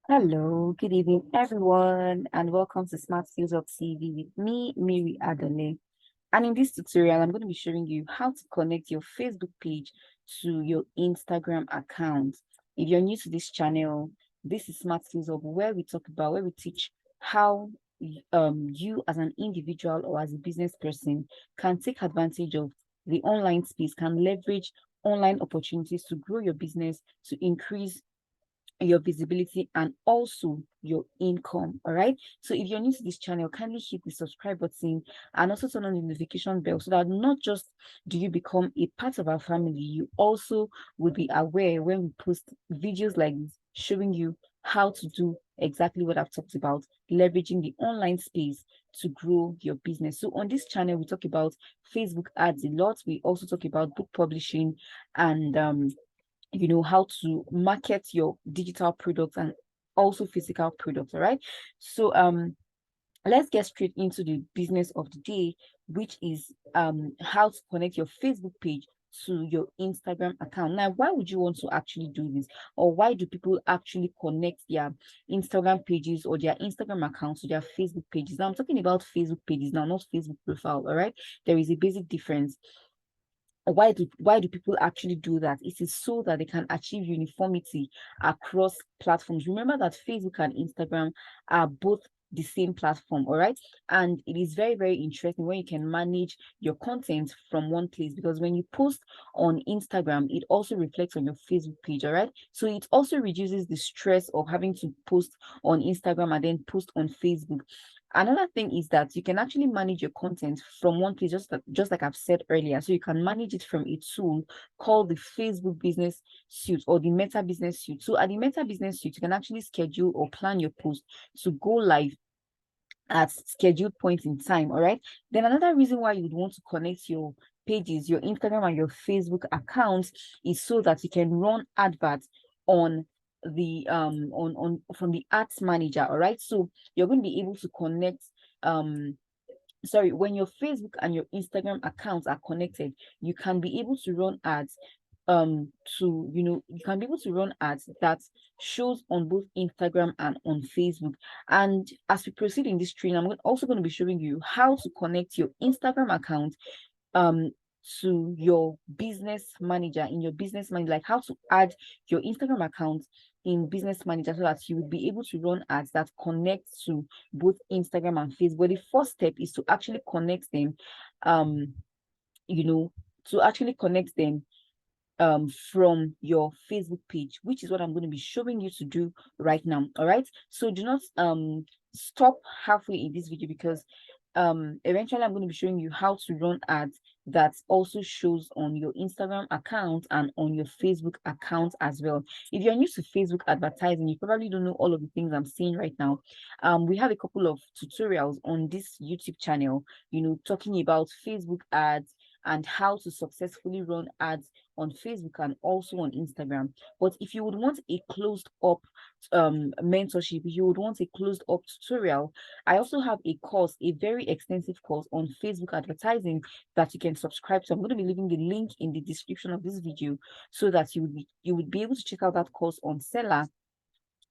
Hello, good evening, everyone, and welcome to Smart Skills of TV with me, Miri Adole. And in this tutorial, I'm going to be showing you how to connect your Facebook page to your Instagram account. If you're new to this channel, this is Smart Skills of where we teach how you as an individual or as a business person can take advantage of the online space, can leverage online opportunities to grow your business, to increase your visibility and also your income. All right, so if you're new to this channel, kindly hit the subscribe button and also turn on the notification bell so that not just do you become a part of our family, you also will be aware when we post videos like this showing you how to do exactly what I've talked about, leveraging the online space to grow your business. So on this channel, we talk about Facebook ads a lot. We also talk about book publishing and how to market your digital products and also physical products. All right, so let's get straight into the business of the day, which is how to connect your Facebook page to your Instagram account. Now, why would you want to actually do this, or why do people actually connect their Instagram pages or their Instagram accounts to their Facebook pages? Now, I'm talking about Facebook pages now, not Facebook profile. All right, there is a basic difference. Why do people actually do that? It is so that they can achieve uniformity across platforms. Remember that Facebook and Instagram are both the same platform, all right? And it is very, very interesting when you can manage your content from one place, because when you post on Instagram, it also reflects on your Facebook page, all right? So it also reduces the stress of having to post on Instagram and then post on Facebook. Another thing is that you can actually manage your content from one place, just like I've said earlier. So you can manage it from a tool called the Facebook Business Suite or the Meta Business Suite. So at the Meta Business Suite, you can actually schedule or plan your post to go live at scheduled point in time. All right. Then another reason why you would want to connect your pages, your Instagram and your Facebook accounts, is so that you can run adverts on the on from the ads manager. All right, so you're going to be able to connect when your Facebook and your Instagram accounts are connected, you can be able to run ads you can be able to run ads that shows on both Instagram and on Facebook. And as we proceed in this training, also going to be showing you how to connect your Instagram account um to your business manager in your business manager, like how to add your Instagram account in business manager so that you will be able to run ads that connect to both Instagram and Facebook. But the first step is to actually connect them, um you know to actually connect them from your Facebook page, which is what I'm going to be showing you to do right now. All right, so do not stop halfway in this video, because eventually I'm going to be showing you how to run ads that also shows on your Instagram account and on your Facebook account as well. If you're new to Facebook advertising, you probably don't know all of the things I'm saying right now. We have a couple of tutorials on this YouTube channel, talking about Facebook ads and how to successfully run ads on Facebook and also on Instagram. But if you would want a closed up mentorship, if you would want a closed up tutorial, I also have a course, a very extensive course on Facebook advertising that you can subscribe to. I'm going to be leaving the link in the description of this video so that you would be able to check out that course on Seller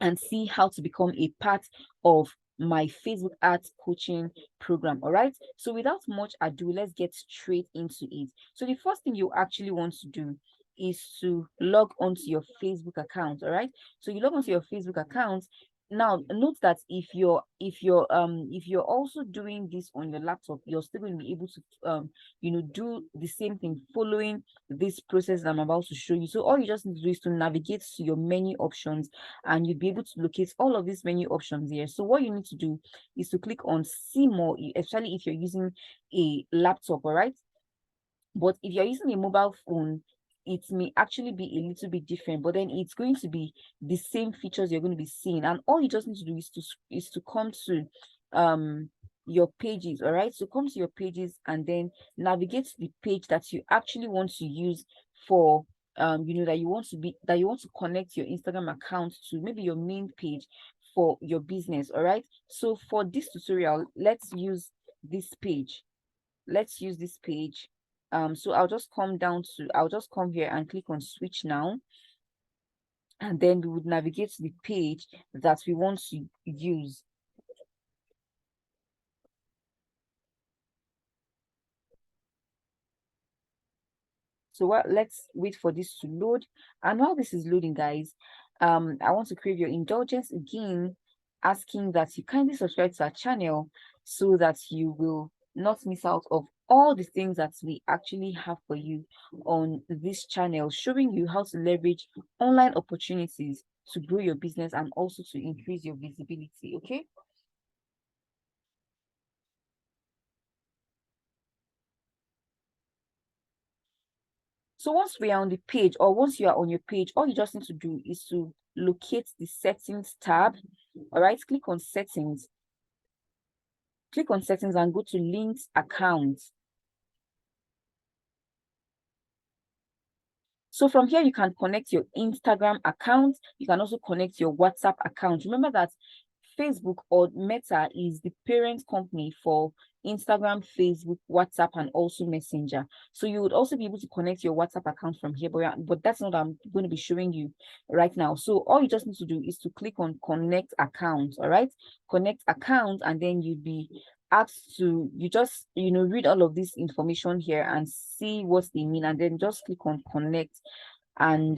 and see how to become a part of my Facebook ads coaching program. All right, so without much ado, let's get straight into it. So the first thing you actually want to do is to log onto your Facebook account. All right, so you log onto your Facebook account. Now note that if you're also doing this on your laptop, you're still going to be able to do the same thing following this process I'm about to show you. So all you just need to do is to navigate to your menu options, and you'll be able to locate all of these menu options here. So what you need to do is to click on see more, especially if you're using a laptop. All right, but if you're using a mobile phone, it may actually be a little bit different, but then it's going to be the same features you're going to be seeing. And all you just need to do is to come to your pages. All right, so come to your pages and then navigate to the page that you actually want to use for that you want to connect your Instagram account to, maybe your main page for your business. All right, so for this tutorial, let's use this page. So I'll just come here and click on switch now, and then we would navigate to the page that we want to use. So let's wait for this to load. And while this is loading, guys, I want to crave your indulgence again, asking that you kindly subscribe to our channel so that you will not miss out of all the things that we actually have for you on this channel, showing you how to leverage online opportunities to grow your business and also to increase your visibility. Okay. So once we are on the page, or once you are on your page, all you just need to do is to locate the settings tab. All right, click on settings. Click on settings and go to linked accounts. So from here, you can connect your Instagram account. You can also connect your WhatsApp account. Remember that Facebook or Meta is the parent company for Instagram, Facebook, WhatsApp, and also Messenger. So you would also be able to connect your WhatsApp account from here, but that's not what I'm going to be showing you right now. So all you just need to do is to click on connect account. All right, connect account, and then you'd be asked to, you just read all of this information here and see what they mean, and then just click on connect and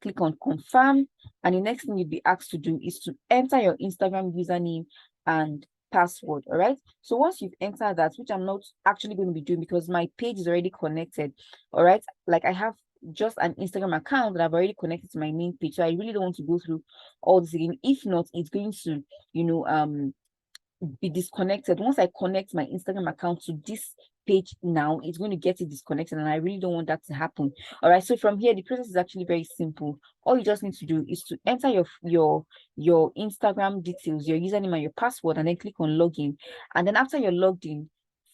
click on confirm. And the next thing you'd be asked to do is to enter your Instagram username and password. All right, so once you've entered that, which I'm not actually going to be doing because my page is already connected, all right, like I have just an Instagram account that I've already connected to my main page, so I really don't want to go through all this again. If not, it's going to be disconnected. Once I connect my Instagram account to this page now, it's going to get it disconnected, and I really don't want that to happen. All right, so from here the process is actually very simple. All you just need to do is to enter your Instagram details, your username and your password, and then click on login. And then after you're logged in,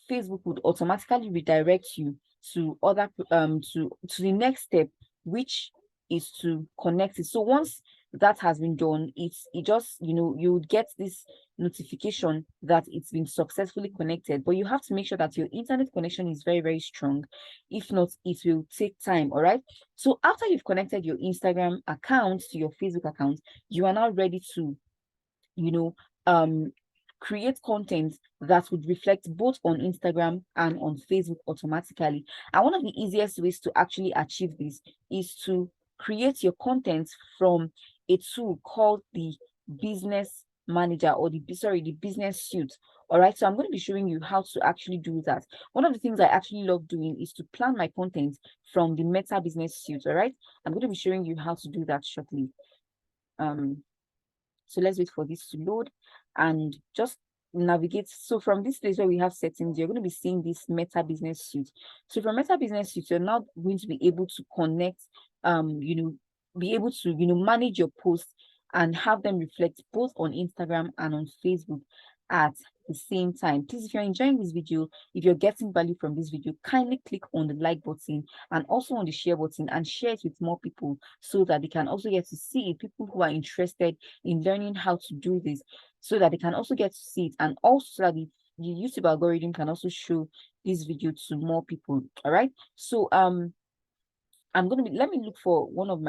Facebook would automatically redirect you to other to the next step, which is to connect it. So once that has been done, it just you would get this notification that it's been successfully connected, but you have to make sure that your internet connection is very, very strong. If not, it will take time. All right, so after you've connected your Instagram account to your Facebook account, you are now ready to you know create content that would reflect both on Instagram and on Facebook automatically. And one of the easiest ways to actually achieve this is to create your content from a tool called the business manager, or the business suite. All right, so I'm going to be showing you how to actually do that. One of the things I actually love doing is to plan my content from the Meta business suite. All right, I'm going to be showing you how to do that shortly. So let's wait for this to load and just navigate. So from this place where we have settings, you're going to be seeing this Meta business suite. So from Meta business suite, you're now going to be able to connect, be able to, manage your posts and have them reflect both on Instagram and on Facebook at the same time. Please, if you're enjoying this video, if you're getting value from this video, kindly click on the like button and also on the share button and share it with more people so that they can also get to see it. People who are interested in learning how to do this, so that they can also get to see it, and also so that the YouTube algorithm can also show this video to more people. All right, so I'm going to be, let me look for one of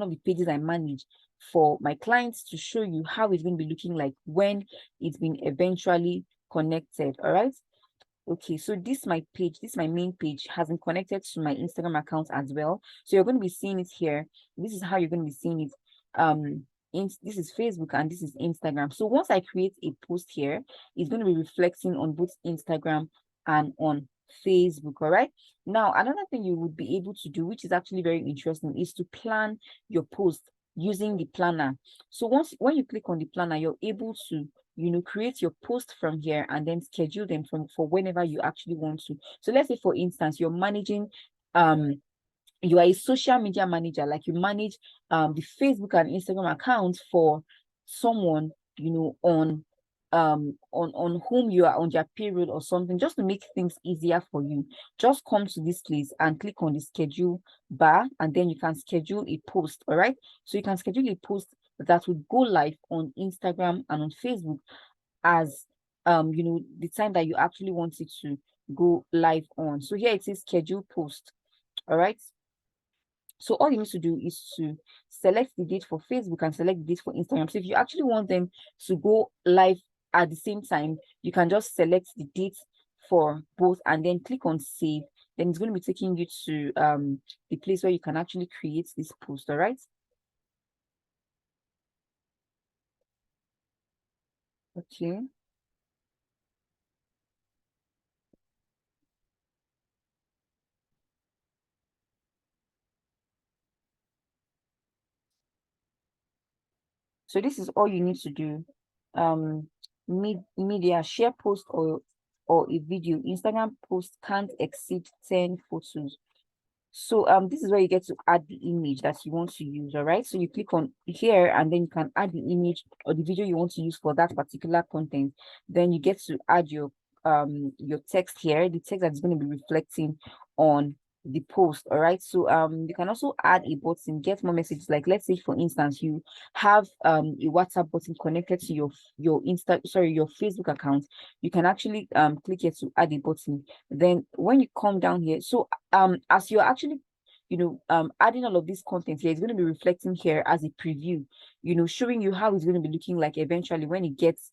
the pages I manage for my clients to show you how it's going to be looking like when it's been eventually connected. All right, okay, so this my page, this my main page, has been connected to my Instagram account as well. So you're going to be seeing it here. This is how you're going to be seeing it. This is Facebook and this is Instagram. So once I create a post here, it's going to be reflecting on both Instagram and on Facebook. All right, now another thing you would be able to do, which is actually very interesting, is to plan your post using the planner. So when you click on the planner, you're able to create your post from here and then schedule them for whenever you actually want to. So let's say, for instance, you're managing you are a social media manager, like you manage the Facebook and Instagram account for someone, on whom you are on their period or something, just to make things easier for you. Just come to this place and click on the schedule bar, and then you can schedule a post. All right, so you can schedule a post that would go live on Instagram and on Facebook as the time that you actually want it to go live on. So here it says schedule post. All right, So all you need to do is to select the date for Facebook and select the date for Instagram. So if you actually want them to go live at the same time, you can just select the date for both and then click on save. Then it's going to be taking you to the place where you can actually create this post. All right. Okay. So this is all you need to do. Um, media share post or a video. Instagram post can't exceed 10 photos. So this is where you get to add the image that you want to use. All right. So you click on here and then you can add the image or the video you want to use for that particular content. Then you get to add your text here, the text that's going to be reflecting on the post. All right. So you can also add a button, get more messages. Like let's say for instance, you have a WhatsApp button connected to your Facebook account. You can actually click here to add a button. Then when you come down here, so as you're actually adding all of this content here, it's going to be reflecting here as a preview, showing you how it's going to be looking like eventually when it gets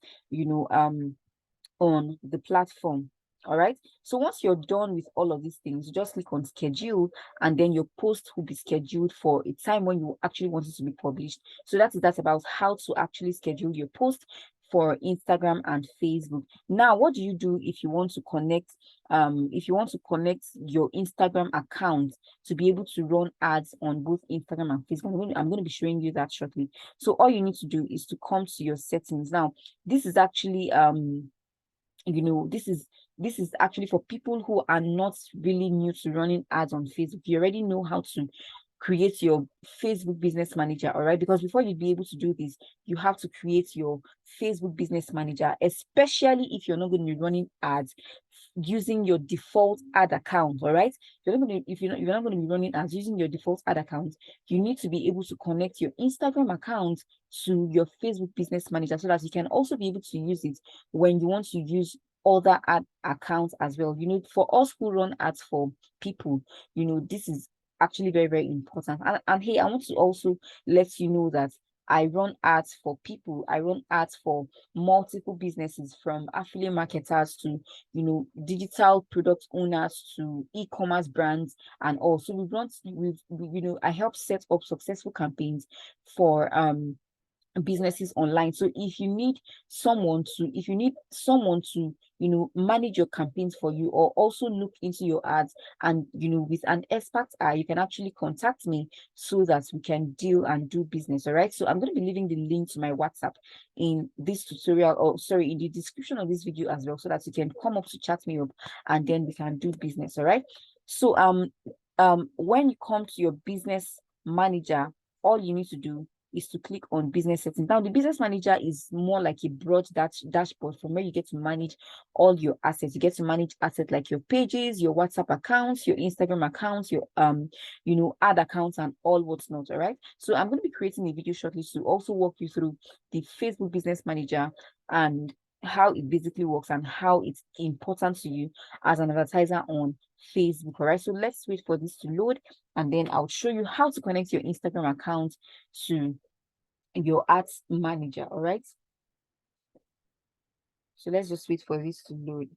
on the platform. All right. So once you're done with all of these things, you just click on schedule and then your post will be scheduled for a time when you actually want it to be published. So that's about how to actually schedule your post for Instagram and Facebook. Now, what do you do if you want to connect your Instagram account to be able to run ads on both Instagram and Facebook? I'm going to be showing you that shortly. So all you need to do is to come to your settings. Now, this is actually this is actually for people who are not really new to running ads on Facebook. You already know how to create your Facebook business manager, all right? Because before you'd be able to do this, you have to create your Facebook business manager, especially if you're not going to be running ads using your default ad account. All right, if you're not going to be running ads using your default ad account, you need to be able to connect your Instagram account to your Facebook business manager so that you can also be able to use it when you want to use other ad accounts as well. For us who run ads for people, this is actually very, very important. And hey, I want to also let you know that I run ads for people. I run ads for multiple businesses, from affiliate marketers to digital product owners to e-commerce brands. And also I help set up successful campaigns for businesses online. So if you need someone to manage your campaigns for you, or also look into your ads, and with an expert eye, you can actually contact me so that we can deal and do business. All right, so I'm going to be leaving the link to my WhatsApp in this tutorial, or sorry, in the description of this video as well, so that you can come up to chat me up and then we can do business. All right, so when you come to your business manager, all you need to do is to click on business settings. Now, the business manager is more like a broad dashboard from where you get to manage all your assets. You get to manage assets like your pages, your WhatsApp accounts, your Instagram accounts, your ad accounts, and all what's not. All right. So I'm going to be creating a video shortly to also walk you through the Facebook business manager and how it basically works and how it's important to you as an advertiser on Facebook. All right. So let's wait for this to load, and then I'll show you how to connect your Instagram account to your ads manager. All right, so let's just wait for this to load.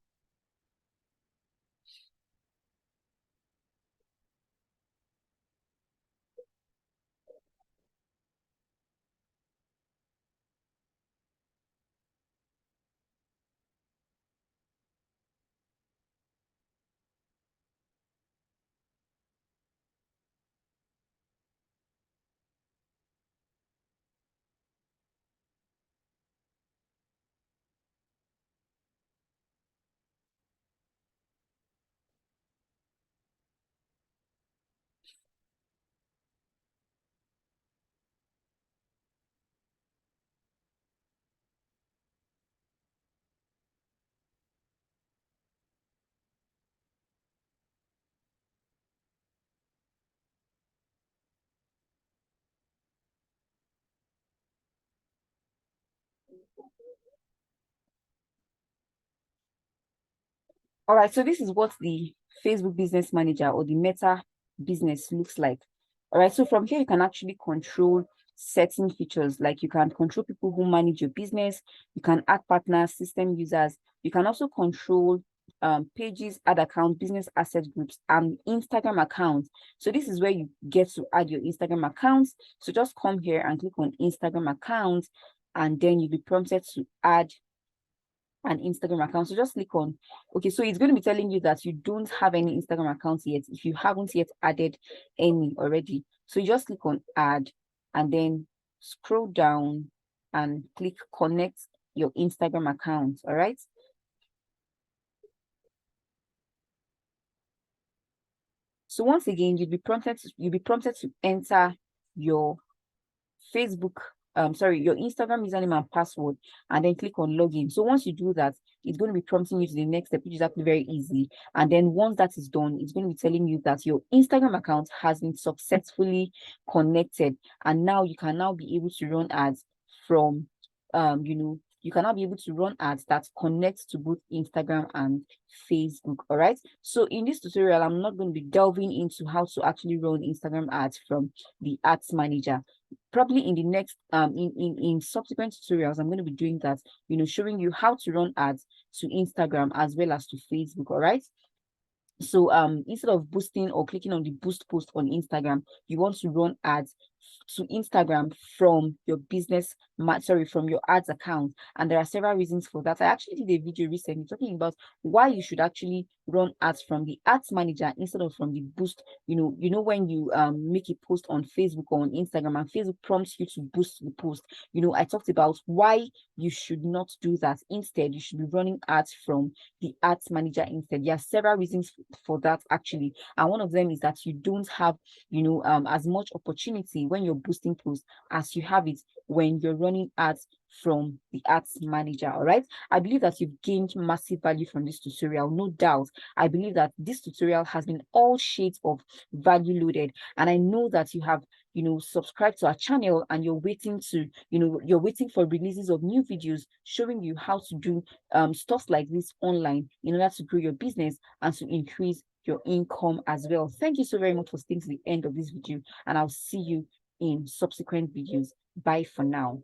All right, so this is what the Facebook business manager or the Meta business looks like. All right, so from here, you can actually control certain features, like you can control people who manage your business, you can add partners, system users, you can also control pages, ad account, business asset groups, and Instagram accounts. So this is where you get to add your Instagram accounts. So just come here and click on Instagram accounts, and then you'll be prompted to add an Instagram account. So just click on, okay, so it's going to be telling you that you don't have any Instagram accounts yet if you haven't yet added any already. So you just click on add and then scroll down and click connect your Instagram account. All right. So once again, you'll be prompted to enter your Facebook, your Instagram username and password, and then click on login. So once you do that, it's going to be prompting you to the next step, which is actually very easy. And then once that is done, it's going to be telling you that your Instagram account has been successfully connected, and now you can now be able to run ads from, you can now be able to run ads that connect to both Instagram and Facebook. All right. So in this tutorial, I'm not going to be delving into how to actually run Instagram ads from the ads manager. Probably in the next in subsequent tutorials, I'm going to be doing that, showing you how to run ads to Instagram as well as to Facebook. All right. So instead of boosting or clicking on the boost post on Instagram, you want to run ads to Instagram from your from your ads account. And there are several reasons for that. I actually did a video recently talking about why you should actually run ads from the ads manager instead of from the boost. When you make a post on Facebook or on Instagram and Facebook prompts you to boost the post, I talked about why you should not do that. Instead, you should be running ads from the ads manager instead. There are several reasons for that actually, and one of them is that you don't have as much opportunity when you're boosting posts as you have it when you're running ads from the ads manager. All right, I believe that you've gained massive value from this tutorial, no doubt. I believe that this tutorial has been all shades of value loaded, and I know that you have subscribed to our channel and you're waiting for releases of new videos showing you how to do stuff like this online in order to grow your business and to increase your income as well. Thank you so very much for staying to the end of this video, and I'll see you in subsequent videos. Bye for now.